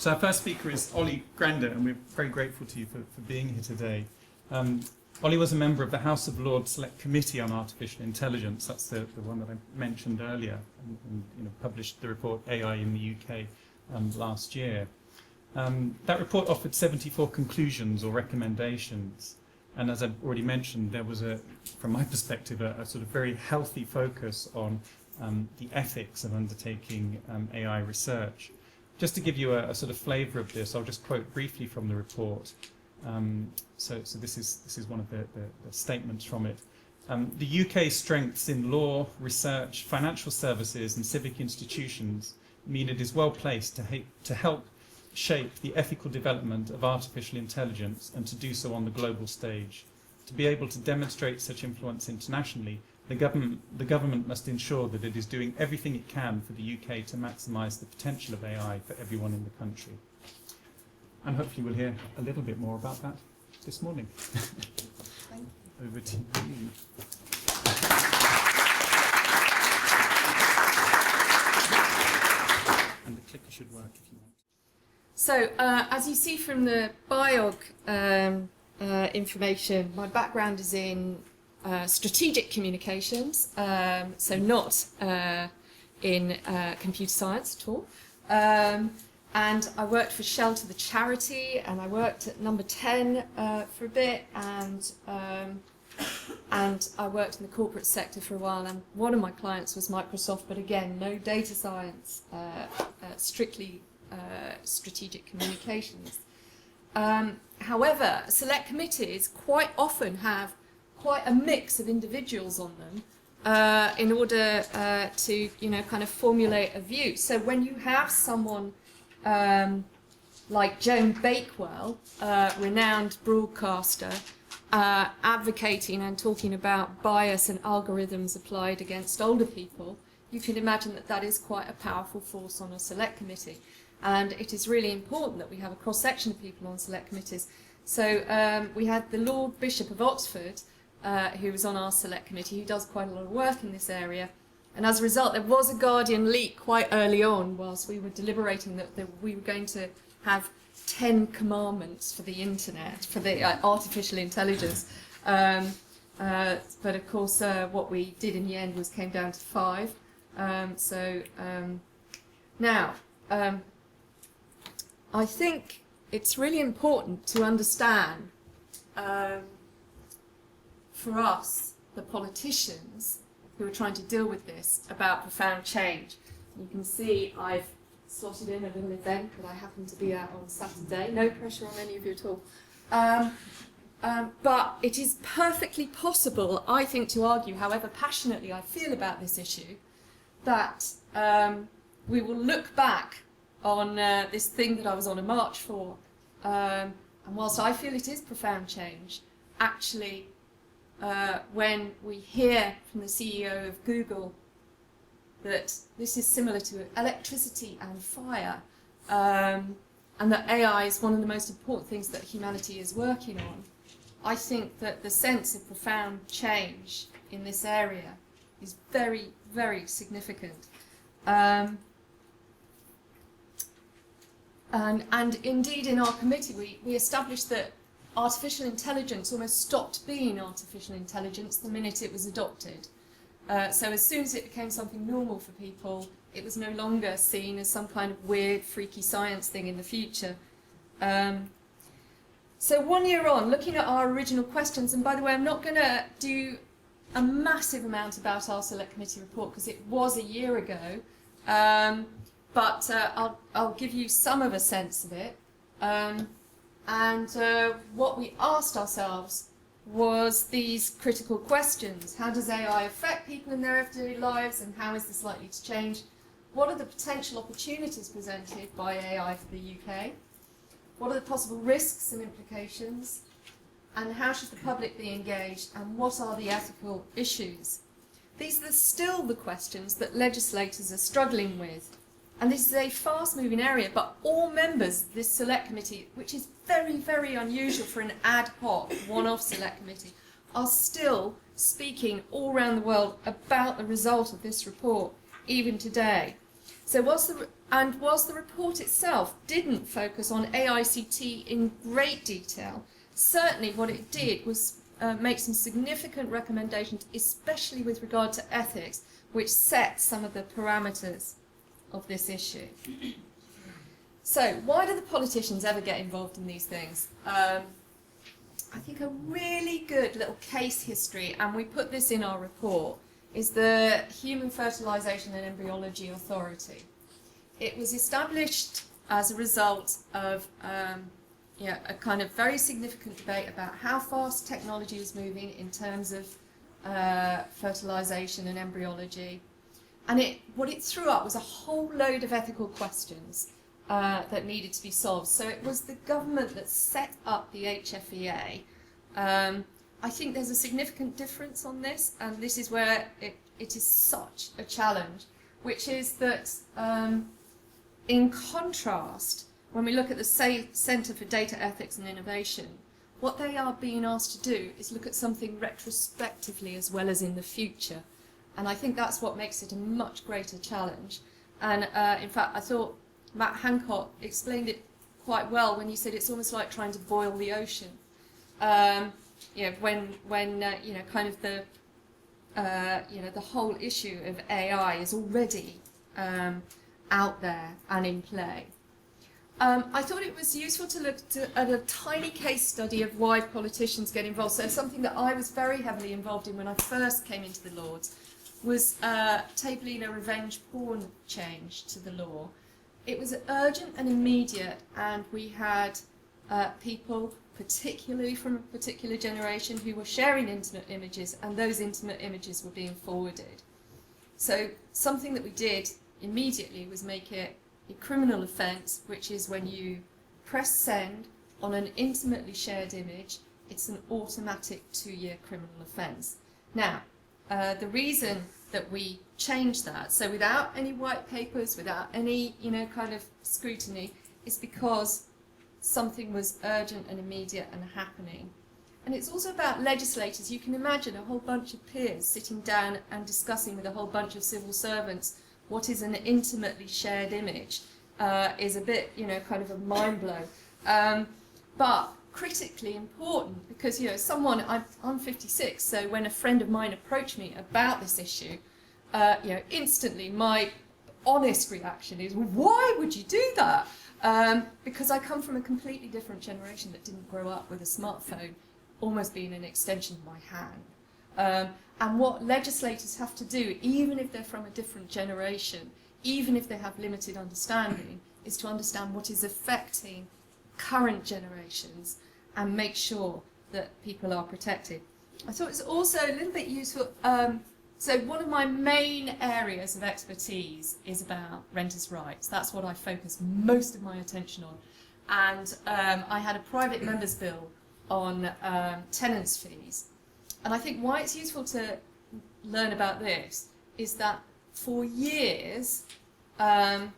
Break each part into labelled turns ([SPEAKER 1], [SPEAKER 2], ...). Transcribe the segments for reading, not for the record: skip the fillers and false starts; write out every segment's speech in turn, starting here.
[SPEAKER 1] So our first speaker is Ollie Grender, and we're very grateful to you for being here today. Ollie was a member of the House of Lords Select Committee on Artificial Intelligence. That's the one that I mentioned earlier, and published the report AI in the UK last year. That report offered 74 conclusions or recommendations. And as I've already mentioned, there was, from my perspective, a sort of very healthy focus on the ethics of undertaking AI research. Just to give you a sort of flavour of this, I'll just quote briefly from the report. So this is one of the statements from it. The UK's strengths in law, research, financial services and civic institutions mean it is well placed to help shape the ethical development of artificial intelligence and to do so on the global stage. To be able to demonstrate such influence internationally, the government must ensure that it is doing everything it can for the UK to maximise the potential of AI for everyone in the country. And hopefully we'll hear a little bit more about that this morning.
[SPEAKER 2] Thank you.
[SPEAKER 1] Over to you. And the clicker should work if you want.
[SPEAKER 2] So, as you see from the biog information, my background is in strategic communications, so not in computer science at all. And I worked for Shelter the charity, and I worked at Number 10 for a bit, and I worked in the corporate sector for a while, and one of my clients was Microsoft, but again, no data science, strictly strategic communications. However, select committees quite often have quite a mix of individuals on them in order to, kind of formulate a view. So when you have someone like Joan Bakewell, renowned broadcaster, advocating and talking about bias and algorithms applied against older people, you can imagine that that is quite a powerful force on a select committee. And it is really important that we have a cross-section of people on select committees. So we had the Lord Bishop of Oxford, who was on our select committee, who does quite a lot of work in this area. And as a result, there was a Guardian leak quite early on, whilst we were deliberating that we were going to have 10 commandments for the internet, for the artificial intelligence. But of course, what we did in the end was came down to 5. Now, I think it's really important to understand, for us, the politicians who are trying to deal with this, about profound change. You can see I've slotted in a little event that I happen to be at on Saturday. No pressure on any of you at all. But it is perfectly possible, I think, to argue, however passionately I feel about this issue, that we will look back on this thing that I was on a march for, and whilst I feel it is profound change, actually, when we hear from the CEO of Google that this is similar to electricity and fire, and that AI is one of the most important things that humanity is working on, I think that the sense of profound change in this area is very, very significant. And indeed, in our committee, we established that artificial intelligence almost stopped being artificial intelligence the minute it was adopted. So as soon as it became something normal for people, it was no longer seen as some kind of weird, freaky science thing in the future. So 1 year on, looking at our original questions, and by the way, I'm not going to do a massive amount about our select committee report because it was a year ago, but I'll give you some of a sense of it. And what we asked ourselves was these critical questions. How does AI affect people in their everyday lives, and how is this likely to change? What are the potential opportunities presented by AI for the UK? What are the possible risks and implications? And how should the public be engaged? And what are the ethical issues? These are still the questions that legislators are struggling with. And this is a fast-moving area, but all members of this select committee, which is very, very unusual for an ad hoc, one-off select committee, are still speaking all around the world about the result of this report, even today. So whilst the report itself didn't focus on AICT in great detail, certainly what it did was make some significant recommendations, especially with regard to ethics, which set some of the parameters of this issue. So why do the politicians ever get involved in these things? I think a really good little case history, and we put this in our report, is the Human Fertilisation and Embryology Authority. It was established as a result of a kind of very significant debate about how fast technology is moving in terms of fertilisation and embryology. And what it threw up was a whole load of ethical questions that needed to be solved. So it was the government that set up the HFEA. I think there's a significant difference on this, and this is where it is such a challenge, which is that in contrast, when we look at the Centre for Data Ethics and Innovation, what they are being asked to do is look at something retrospectively as well as in the future. And I think that's what makes it a much greater challenge. And in fact, I thought Matt Hancock explained it quite well when he said it's almost like trying to boil the ocean. The whole issue of AI is already out there and in play. I thought it was useful to look at a tiny case study of why politicians get involved. So something that I was very heavily involved in when I first came into the Lords was tabling a revenge porn change to the law. It was urgent and immediate, and we had people, particularly from a particular generation, who were sharing intimate images, and those intimate images were being forwarded. So something that we did immediately was make it a criminal offence, which is when you press send on an intimately shared image, it's an automatic 2-year criminal offence. Now, the reason that we changed that, so without any white papers, without any kind of scrutiny, is because something was urgent and immediate and happening. And it's also about legislators. You can imagine a whole bunch of peers sitting down and discussing with a whole bunch of civil servants what is an intimately shared image is a bit, kind of a mind blow. But critically important, because I'm 56, so when a friend of mine approached me about this issue, instantly my honest reaction is, why would you do that? Because I come from a completely different generation that didn't grow up with a smartphone almost being an extension of my hand. And what legislators have to do, even if they're from a different generation, even if they have limited understanding, is to understand what is affecting current generations and make sure that people are protected. I thought it was also a little bit useful. So one of my main areas of expertise is about renters' rights. That's what I focus most of my attention on. And I had a private members' bill on tenants' fees. And I think why it's useful to learn about this is that for years, the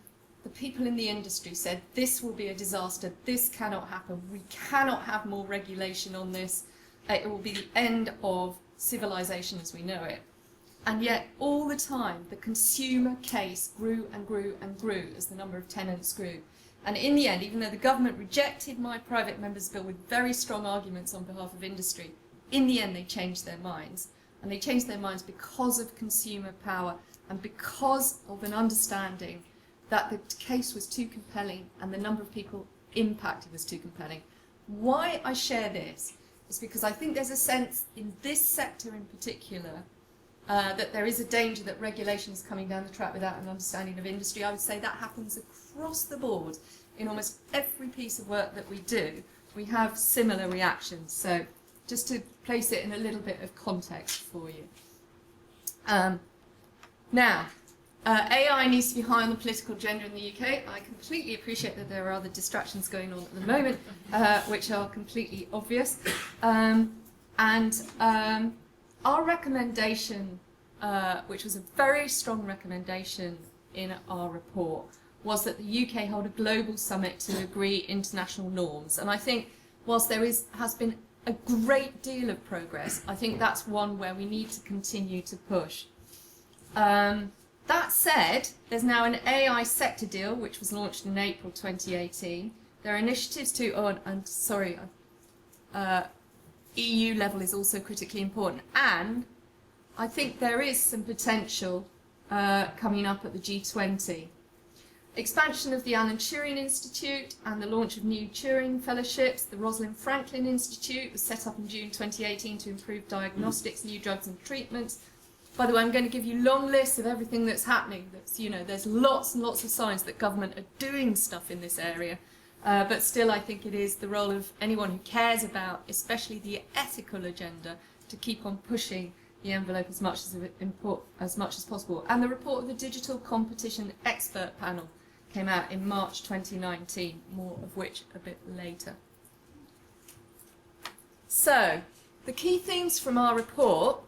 [SPEAKER 2] people in the industry said, this will be a disaster, this cannot happen, we cannot have more regulation on this, it will be the end of civilization as we know it. And yet, all the time, the consumer case grew and grew and grew as the number of tenants grew. And in the end, even though the government rejected my private members' bill with very strong arguments on behalf of industry, in the end they changed their minds. And they changed their minds because of consumer power and because of an understanding that the case was too compelling and the number of people impacted was too compelling. Why I share this is because I think there's a sense in this sector in particular that there is a danger that regulation is coming down the track without an understanding of industry. I would say that happens across the board. In almost every piece of work that we do, we have similar reactions. So just to place it in a little bit of context for you. Now, AI needs to be high on the political agenda in the UK. I completely appreciate that there are other distractions going on at the moment, which are completely obvious. Our recommendation, which was a very strong recommendation in our report, was that the UK hold a global summit to agree international norms. And I think whilst there has been a great deal of progress, I think that's one where we need to continue to push. That said, there's now an AI sector deal which was launched in April 2018. There are initiatives to, EU level is also critically important, and I think there is some potential coming up at the G20. Expansion of the Alan Turing Institute and the launch of new Turing Fellowships. The Rosalind Franklin Institute was set up in June 2018 to improve diagnostics, new drugs and treatments. By the way, I'm going to give you long lists of everything that's happening. That's, there's lots and lots of signs that government are doing stuff in this area. But still, I think it is the role of anyone who cares about, especially the ethical agenda, to keep on pushing the envelope as much as possible. And the report of the Digital Competition Expert Panel came out in March 2019, more of which a bit later. So, the key themes from our report,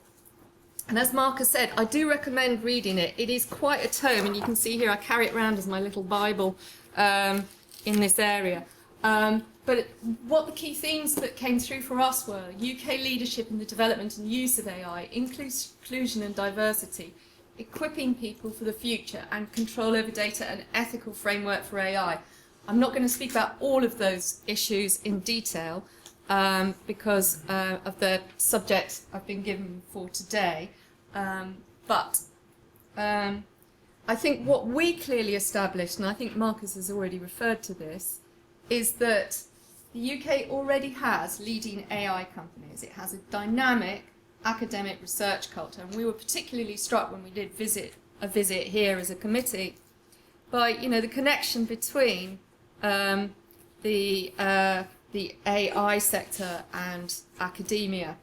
[SPEAKER 2] and as Marcus said, I do recommend reading it. It is quite a tome, and you can see here I carry it around as my little Bible in this area. But what the key themes that came through for us were UK leadership in the development and use of AI, inclusion and diversity, equipping people for the future, and control over data and ethical framework for AI. I'm not going to speak about all of those issues in detail because of the subject I've been given for today. But I think what we clearly established, and I think Marcus has already referred to this, is that the UK already has leading AI companies. It has a dynamic academic research culture, and we were particularly struck when we did a visit here as a committee by the connection between the AI sector and academia.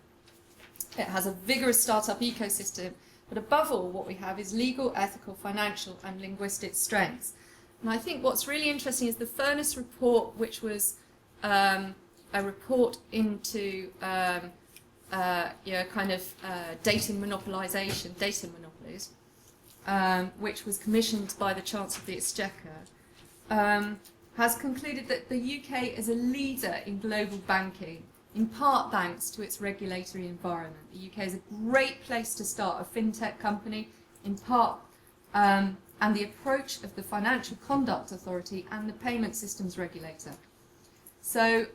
[SPEAKER 2] It has a vigorous startup ecosystem, but above all what we have is legal, ethical, financial and linguistic strengths. And I think what's really interesting is the Furness report, which was a report into data monopolisation, data monopolies, which was commissioned by the Chancellor of the Exchequer, has concluded that the UK is a leader in global banking, in part thanks to its regulatory environment. The UK is a great place to start a fintech company, in part, and the approach of the Financial Conduct Authority and the Payment Systems Regulator. So,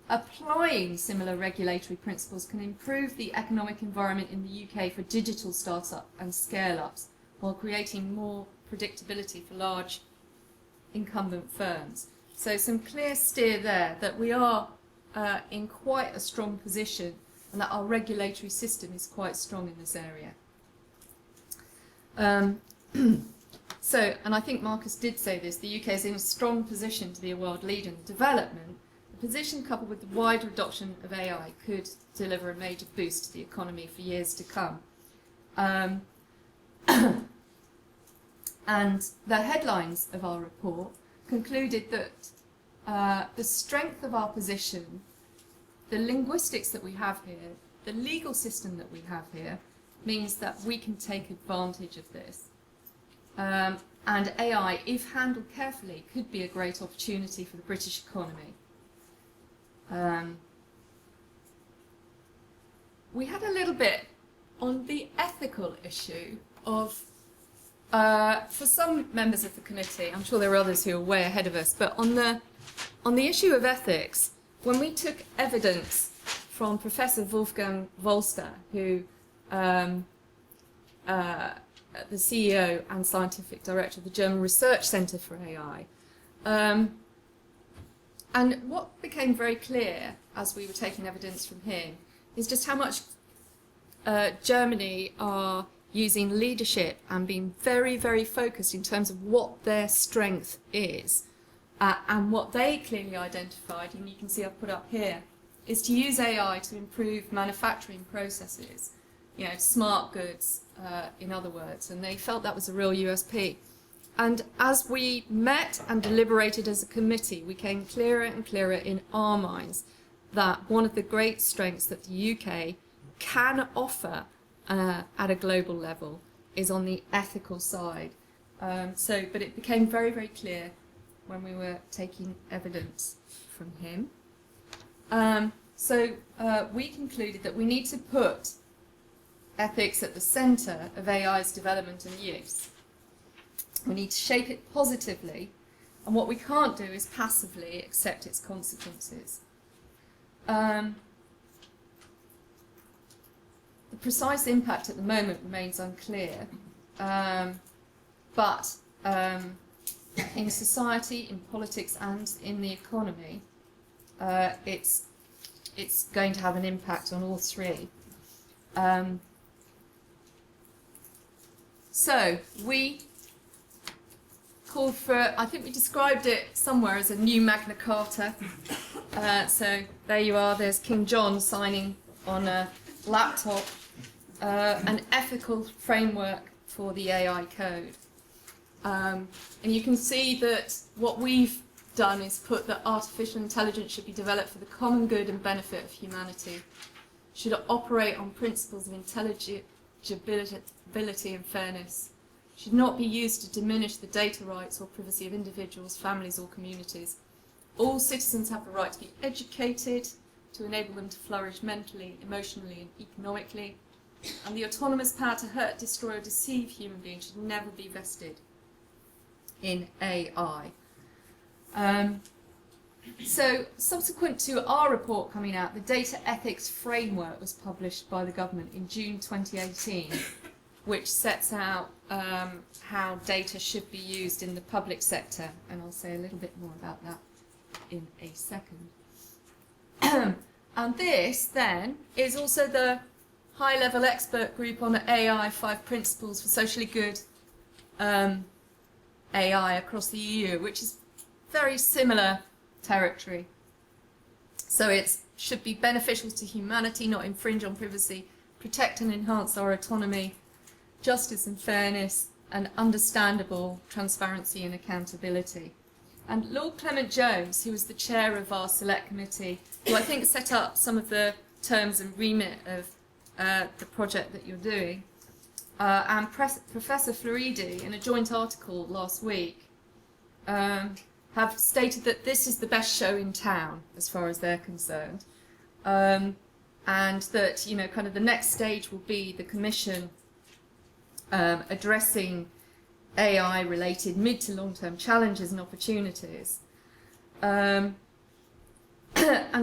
[SPEAKER 2] applying similar regulatory principles can improve the economic environment in the UK for digital startup and scale-ups, while creating more predictability for large incumbent firms. So some clear steer there that we are in quite a strong position, and that our regulatory system is quite strong in this area. And I think Marcus did say this, the UK is in a strong position to be a world leader in development. The position, coupled with the wide adoption of AI, could deliver a major boost to the economy for years to come. And the headlines of our report concluded that the strength of our position, the linguistics that we have here, the legal system that we have here, means that we can take advantage of this. And AI, if handled carefully, could be a great opportunity for the British economy. We had a little bit on the ethical issue of, for some members of the committee, I'm sure there are others who are way ahead of us, but on the issue of ethics, when we took evidence from Professor Wolfgang Wolster, who the CEO and scientific director of the German Research Centre for AI. And what became very clear as we were taking evidence from him is just how much Germany are using leadership and being very, very focused in terms of what their strength is. And what they clearly identified, and you can see I've put up here, is to use AI to improve manufacturing processes, smart goods, in other words, and they felt that was a real USP. And as we met and deliberated as a committee, we came clearer and clearer in our minds that one of the great strengths that the UK can offer at a global level is on the ethical side. But it became very, very clear when we were taking evidence from him. We concluded that we need to put ethics at the centre of AI's development and use. We need to shape it positively, and what we can't do is passively accept its consequences. The precise impact at the moment remains unclear, but in society, in politics and in the economy, it's going to have an impact on all three. So we called for, I think we described it somewhere as a new Magna Carta. So there you are, there's King John signing on a laptop, an ethical framework for the AI code. And you can see that what we've done is put that artificial intelligence should be developed for the common good and benefit of humanity, should operate on principles of intelligibility and fairness, should not be used to diminish the data rights or privacy of individuals, families or communities. All citizens have the right to be educated, to enable them to flourish mentally, emotionally and economically, and the autonomous power to hurt, destroy or deceive human beings should never be vested in AI. So subsequent to our report coming out, the Data Ethics Framework was published by the government in June 2018, which sets out how data should be used in the public sector, and I'll say a little bit more about that in a second. And this then is also the high-level expert group on AI 5 principles for socially good AI across the EU, which is very similar territory. So it should be beneficial to humanity, not infringe on privacy, protect and enhance our autonomy, justice and fairness, and understandable transparency and accountability. And Lord Clement Jones, who was the chair of our select committee, who I think set up some of the terms and remit of the project that you're doing, and Professor Floridi, in a joint article last week, have stated that this is the best show in town as far as they're concerned, and that, you know, kind of the next stage will be the Commission addressing AI-related mid to long-term challenges and opportunities. And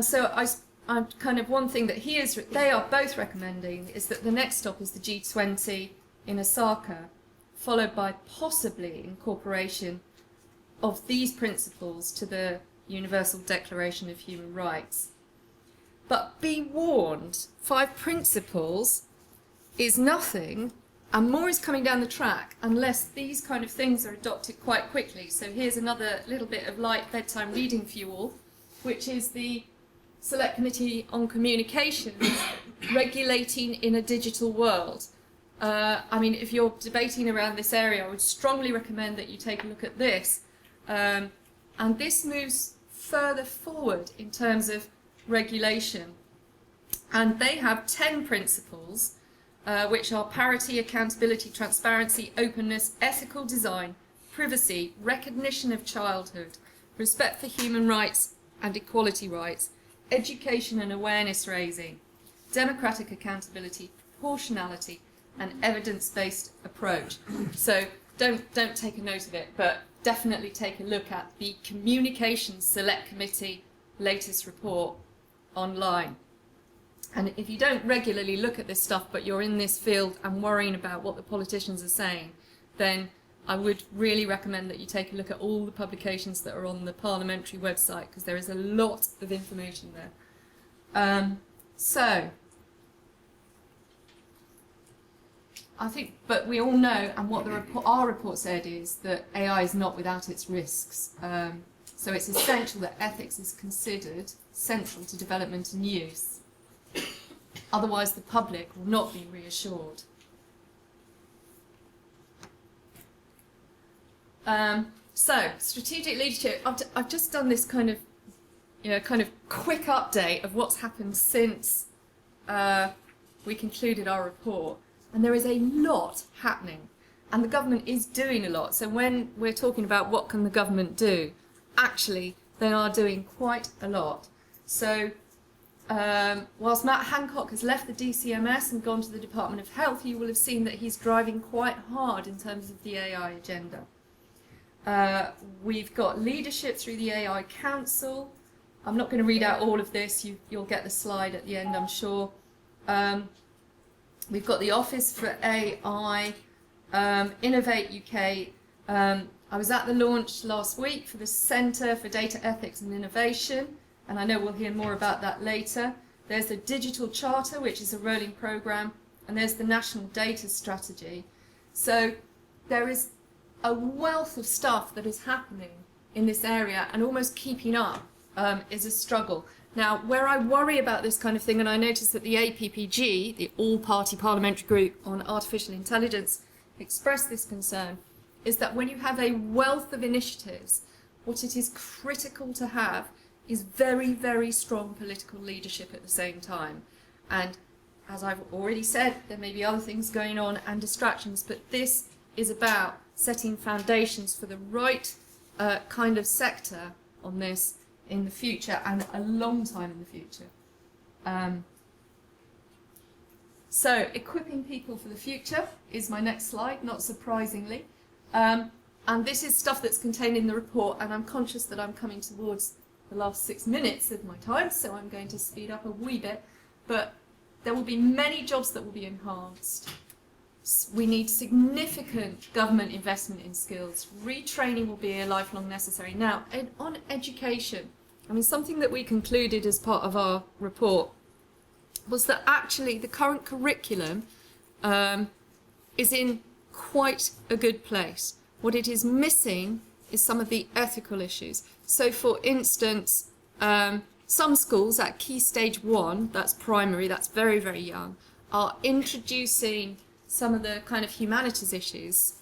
[SPEAKER 2] so I'm kind of one thing that they are both recommending is that the next stop is the G20 in Osaka, followed by possibly incorporation of these principles to the Universal Declaration of Human Rights. But be warned, 5 principles is nothing, and more is coming down the track unless these kind of things are adopted quite quickly. So here's another little bit of light bedtime reading for you all, which is the Select Committee on Communications, Regulating in a Digital World. I mean, if you're debating around this area, I would strongly recommend that you take a look at this. And this moves further forward in terms of regulation. And they have 10 principles, which are parity, accountability, transparency, openness, ethical design, privacy, recognition of childhood, respect for human rights and equality rights, education and awareness raising, democratic accountability, proportionality, and evidence-based approach. So don't take a note of it, but definitely take a look at the Communications Select Committee latest report online. And if you don't regularly look at this stuff, but you're in this field and worrying about what the politicians are saying, then I would really recommend that you take a look at all the publications that are on the parliamentary website, because there is a lot of information there. So, I think, but we all know, and what our report said is that AI is not without its risks. So it's essential that ethics is considered central to development and use. Otherwise, the public will not be reassured. So, strategic leadership. I've just done this kind of quick update of what's happened since we concluded our report. And there is a lot happening, and the government is doing a lot. So when we're talking about what can the government do, actually they are doing quite a lot. So whilst Matt Hancock has left the DCMS and gone to the Department of Health, you will have seen that he's driving quite hard in terms of the AI agenda. We've got leadership through the AI Council. I'm not going to read out all of this. You'll get the slide at the end, I'm sure. We've got the Office for AI, Innovate UK. I was at the launch last week for the Centre for Data Ethics and Innovation, and I know we'll hear more about that later. There's the Digital Charter, which is a rolling programme, and there's the National Data Strategy. So there is a wealth of stuff that is happening in this area, and almost keeping up is a struggle. Now, where I worry about this kind of thing, and I noticed that the APPG, the All-Party Parliamentary Group on Artificial Intelligence, expressed this concern, is that when you have a wealth of initiatives, what it is critical to have is very, very strong political leadership at the same time. And as I've already said, there may be other things going on and distractions, but this is about setting foundations for the right kind of sector on this in the future, and a long time in the future. So equipping people for the future is my next slide, not surprisingly. And this is stuff that's contained in the report, and I'm conscious that I'm coming towards the last 6 minutes of my time, so I'm going to speed up a wee bit. But there will be many jobs that will be enhanced. We need significant government investment in skills. Retraining will be a lifelong necessary. Now, on education, I mean, something that we concluded as part of our report was that actually the current curriculum is in quite a good place. What it is missing is some of the ethical issues. So, for instance, some schools at Key Stage 1, that's primary, that's very, very young, are introducing some of the kind of humanities issues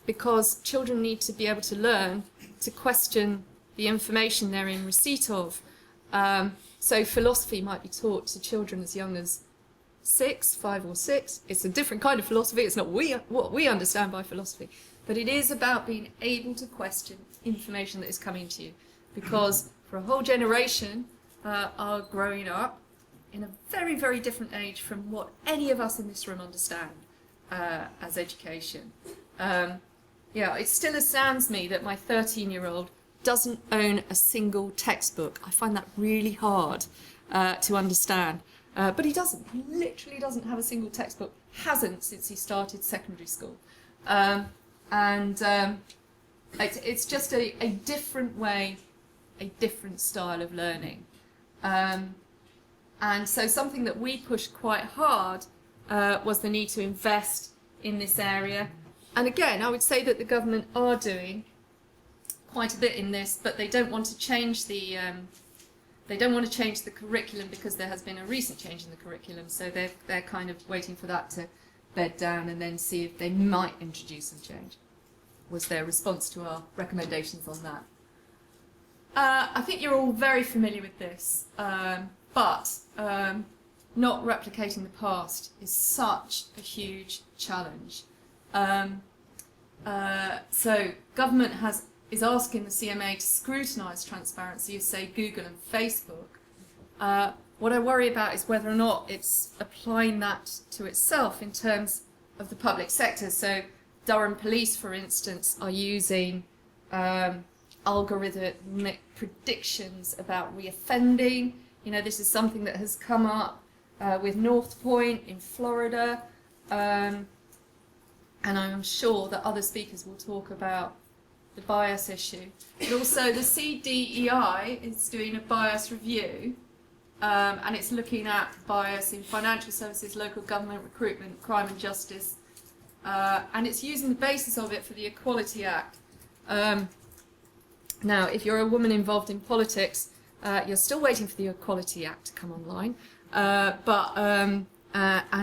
[SPEAKER 2] because children need to be able to learn to question the information they're in receipt of. So philosophy might be taught to children as young as 5 or 6. It's a different kind of philosophy. It's not what we understand by philosophy. But it is about being able to question information that is coming to you. Because for a whole generation are growing up in a very, very different age from what any of us in this room understand as education. It still astounds me that my 13-year-old doesn't own a single textbook. I find that really hard to understand. But he doesn't. He literally doesn't have a single textbook. Hasn't since he started secondary school. It's just a different way, a different style of learning. And so something that we pushed quite hard was the need to invest in this area. And again, I would say that the government are doing quite a bit in this, but they don't want to change the curriculum because there has been a recent change in the curriculum. So they're kind of waiting for that to bed down and then see if they might introduce some change. Was their response to our recommendations on that. I think you're all very familiar with this, but not replicating the past is such a huge challenge. So government is asking the CMA to scrutinise transparency of, say, Google and Facebook. What I worry about is whether or not it's applying that to itself in terms of the public sector. So Durham Police, for instance, are using algorithmic predictions about reoffending. You know, this is something that has come up with North Point in Florida. And I'm sure that other speakers will talk about the bias issue. But also the CDEI is doing a bias review, and it's looking at bias in financial services, local government, recruitment, crime and justice, and it's using the basis of it for the Equality Act. Now, if you're a woman involved in politics, you're still waiting for the Equality Act to come online, and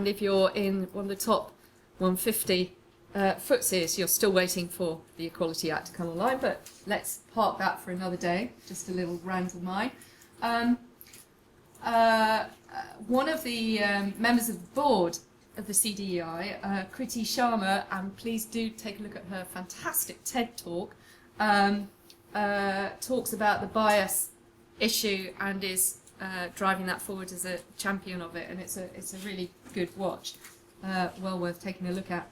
[SPEAKER 2] if you're in one of the top 150 FTSEs, you're still waiting for the Equality Act to come online, but let's park that for another day, just a little rant of mine. One of the members of the board of the CDEI, Kriti Sharma, and please do take a look at her fantastic TED talk, talks about the bias issue and is driving that forward as a champion of it, and it's a really good watch, well worth taking a look at.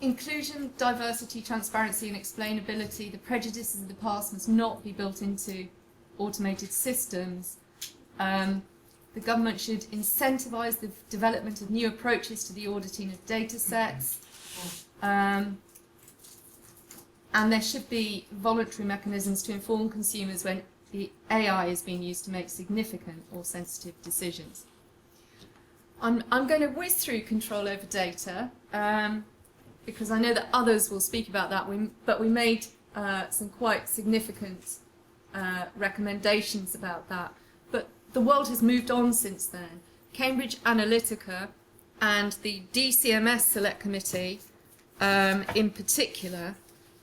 [SPEAKER 2] inclusion, diversity, transparency and explainability, the prejudices of the past must not be built into automated systems. The government should incentivise the development of new approaches to the auditing of data sets. And there should be voluntary mechanisms to inform consumers when the AI is being used to make significant or sensitive decisions. I'm going to whiz through control over data because I know that others will speak about that, but we made some quite significant recommendations about that. But the world has moved on since then. Cambridge Analytica and the DCMS Select Committee in particular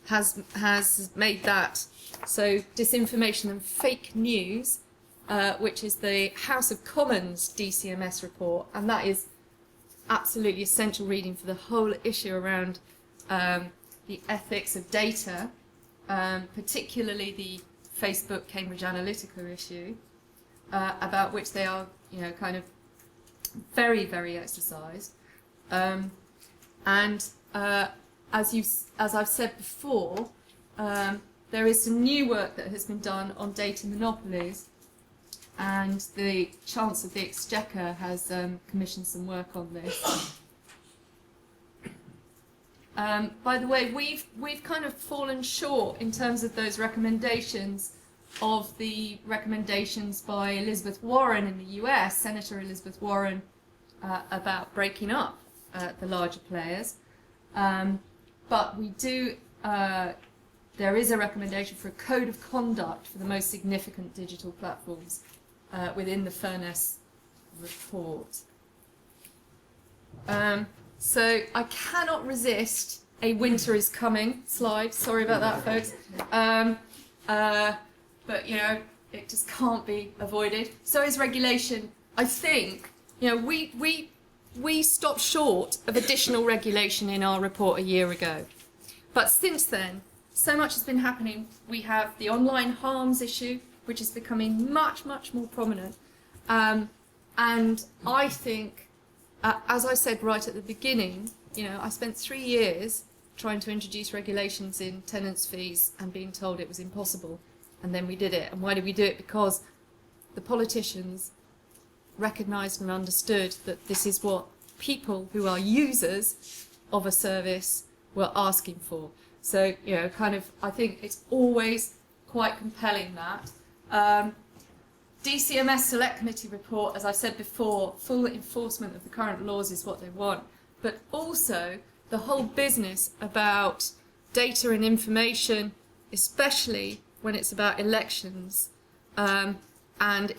[SPEAKER 2] has made that. So disinformation and fake news, which is the House of Commons DCMS report, and that is absolutely essential reading for the whole issue around the ethics of data, particularly the Facebook Cambridge Analytica issue, about which they are, kind of very, very exercised. And as I've said before, there is some new work that has been done on data monopolies, and the Chancellor of the Exchequer has commissioned some work on this. By the way, we've kind of fallen short in terms of those recommendations of the recommendations by Elizabeth Warren in the US, Senator Elizabeth Warren, about breaking up the larger players. But we do, there is a recommendation for a code of conduct for the most significant digital platforms within the Furness report. So I cannot resist a winter is coming slide. Sorry about that, folks. But it just can't be avoided. So is regulation. I think we stopped short of additional regulation in our report a year ago. But since then, so much has been happening. We have the online harms issue, which is becoming much, much more prominent. And I think, as I said right at the beginning, I spent 3 years trying to introduce regulations in tenants' fees and being told it was impossible. And then we did it. And why did we do it? Because the politicians recognised and understood that this is what people who are users of a service were asking for. So, I think it's always quite compelling that. DCMS Select Committee report, as I said before, full enforcement of the current laws is what they want. But also the whole business about data and information, especially when it's about elections, and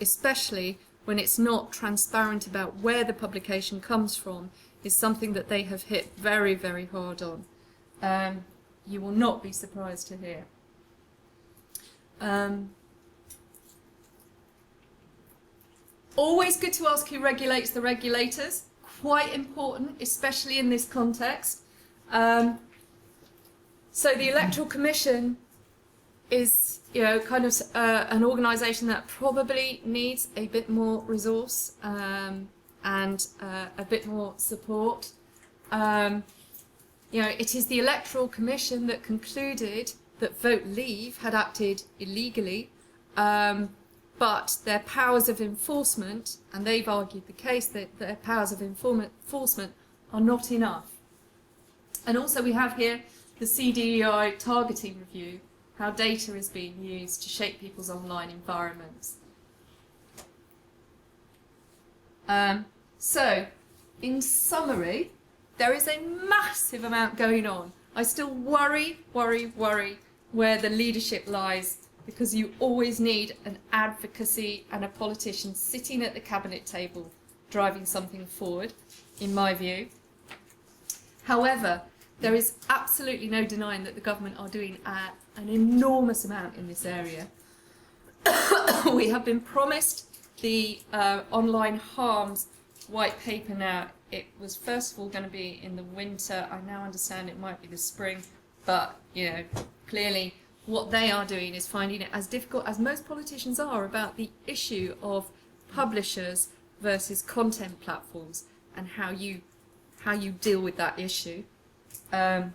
[SPEAKER 2] especially when it's not transparent about where the publication comes from, is something that they have hit very, very hard on. You will not be surprised to hear. Always good to ask who regulates the regulators. Quite important, especially in this context. So the Electoral Commission is, an organisation that probably needs a bit more resource and a bit more support. It is the Electoral Commission that concluded that Vote Leave had acted illegally, but their powers of enforcement, and they've argued the case that their powers of enforcement are not enough. And also we have here the CDEI targeting review, how data is being used to shape people's online environments. So, in summary, there is a massive amount going on. I still worry where the leadership lies, because you always need an advocacy and a politician sitting at the cabinet table driving something forward, in my view. However, there is absolutely no denying that the government are doing an enormous amount in this area. We have been promised the online harms white paper now. It was first of all going to be in the winter. I now understand it might be the spring, but clearly what they are doing is finding it as difficult as most politicians are about the issue of publishers versus content platforms and how you deal with that issue. The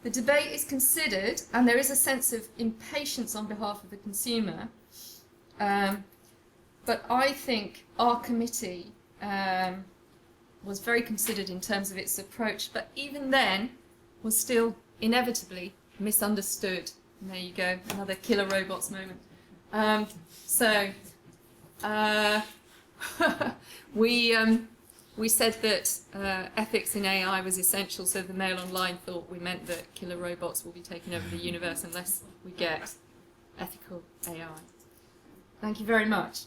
[SPEAKER 2] debate is considered, and there is a sense of impatience on behalf of the consumer. But I think our committee was very considered in terms of its approach, but even then was still inevitably misunderstood. And there you go, another killer robots moment. We said that ethics in AI was essential, so the Mail Online thought we meant that killer robots will be taking over the universe unless we get ethical AI. Thank you very much.